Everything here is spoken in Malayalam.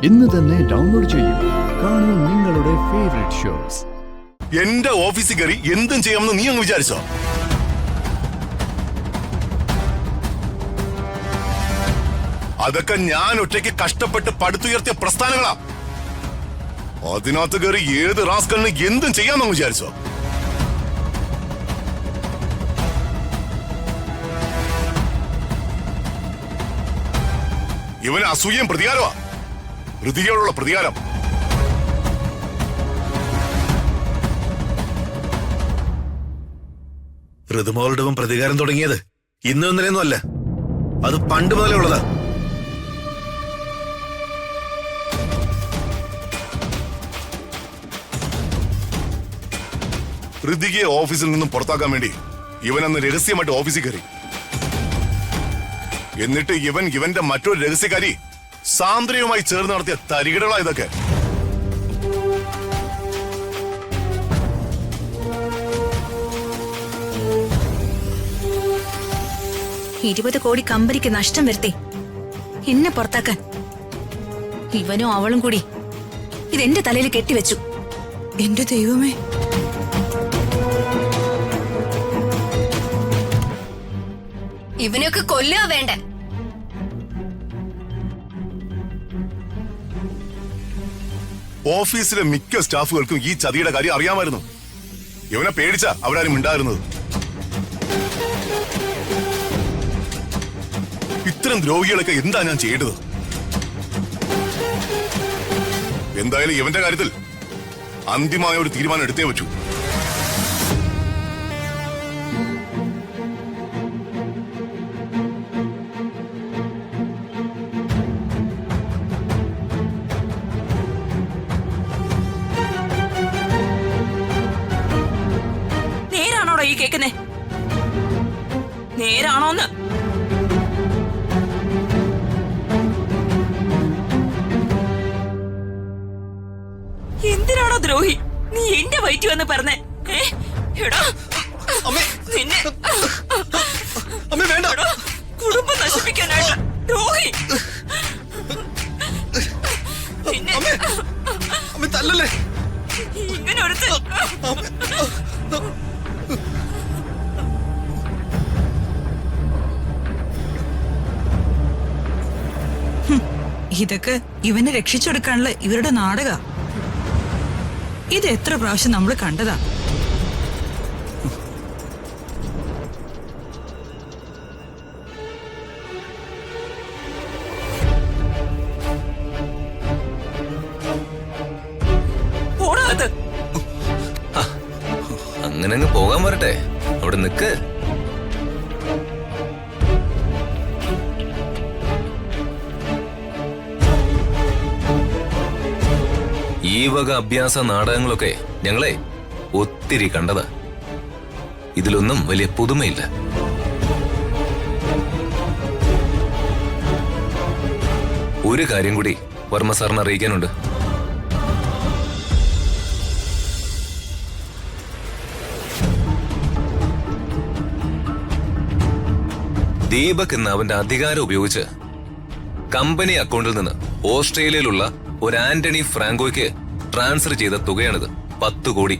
ഇന്ന് തന്നെ ഡൗൺലോഡ് ചെയ്യൂ. കാണൂ നിങ്ങളുടെ ഫേവറേറ്റ് ഷോസ്. എന്റെ ഓഫീസിൽ കയറി എന്തും ചെയ്യാമെന്ന് നീ അങ്ങ് വിചാരിച്ചോ? അതൊക്കെ ഞാൻ ഒറ്റയ്ക്ക് കഷ്ടപ്പെട്ട് പടുത്തുയർത്തിയ പ്രസ്ഥാനങ്ങളാ. അതിനകത്ത് കയറി ഏത് റാസ്കലിന് എന്തും ചെയ്യാമെന്ന് വിചാരിച്ചോ? ഇവന് അസൂയം പ്രതികാരമാ, ഋതികയോടുള്ള പ്രതികാരം. ഋതുമോളുടെ പ്രതികാരം തുടങ്ങിയത് ഇന്നും ഇന്നലെയൊന്നും അല്ല, അത് പണ്ട് മുതലേ ഉള്ളതാ. ഋതികയെ ഓഫീസിൽ നിന്നും പുറത്താക്കാൻ വേണ്ടി ഇവൻ അന്ന് രഹസ്യമായിട്ട് ഓഫീസിൽ കയറി. എന്നിട്ട് ഇവന്റെ മറ്റൊരു രഹസ്യക്കാരി സാന്ദ്രയുമായി ചേർന്ന് നടത്തിയ തരികിടകളാ ഇതൊക്കെ. $20 കോടി കമ്പനിക്ക് നഷ്ടം വരുത്തി എന്നെ പുറത്താക്കാൻ ഇവനും അവളും കൂടി ഇതെന്റെ തലയിൽ കെട്ടിവെച്ചു. എന്റെ ദൈവമേ, ഇവനൊക്കെ കൊല്ലുക വേണ്ട. ഓഫീസിലെ മിക്ക സ്റ്റാഫുകൾക്കും ഈ ചതിയുടെ കാര്യം അറിയാമായിരുന്നു. ഇവനെ പേടിച്ചാ അവരാരും ഉണ്ടായിരുന്നത്. ഇത്തരം ദ്രോഹികളൊക്കെ എന്താ ഞാൻ ചെയ്യേണ്ടത്? എന്തായാലും ഇവന്റെ കാര്യത്തിൽ അന്തിമമായ ഒരു തീരുമാനം എടുത്തേ പറ്റൂ. നേരാണോടോ ഈ കേക്കുന്നേ? നേരാണോന്ന്? എന്തിനാണോ ദ്രോഹി നീ എന്റെ വയറ്റി വന്ന് പറഞ്ഞേ? എടാ നിന്നെ കുടുംബം നശിപ്പിക്കാനായിട്ട് ദ്രോഹി. ഇങ്ങനെ ഒരുത്തൻ ഇതൊക്കെ ഇവനെ രക്ഷിച്ചെടുക്കാനുള്ള ഇവരുടെ നാടക. ഇത് എത്ര പ്രാവശ്യം നമ്മൾ കണ്ടതാ. അങ്ങനെ അങ്ങ് പോകാൻ വരട്ടെ, അവിടെ നിക്ക്. ഈ വക അഭ്യാസ നാടകങ്ങളൊക്കെ ഞങ്ങളെ ഒത്തിരി കണ്ടതാ. ഇതിലൊന്നും വലിയ പുതുമയില്ല. ഒരു കാര്യം കൂടി വർമ്മ സാറിന് അറിയിക്കാനുണ്ട്. ദീപക് എന്ന അവന്റെ അധികാരം ഉപയോഗിച്ച് കമ്പനി അക്കൗണ്ടിൽ നിന്ന് ഓസ്ട്രേലിയയിലുള്ള ഒരു ആന്റണി ഫ്രാങ്കോയ്ക്ക് ട്രാൻസ്ഫർ ചെയ്ത തുകയാണിത്. 10 കോടി.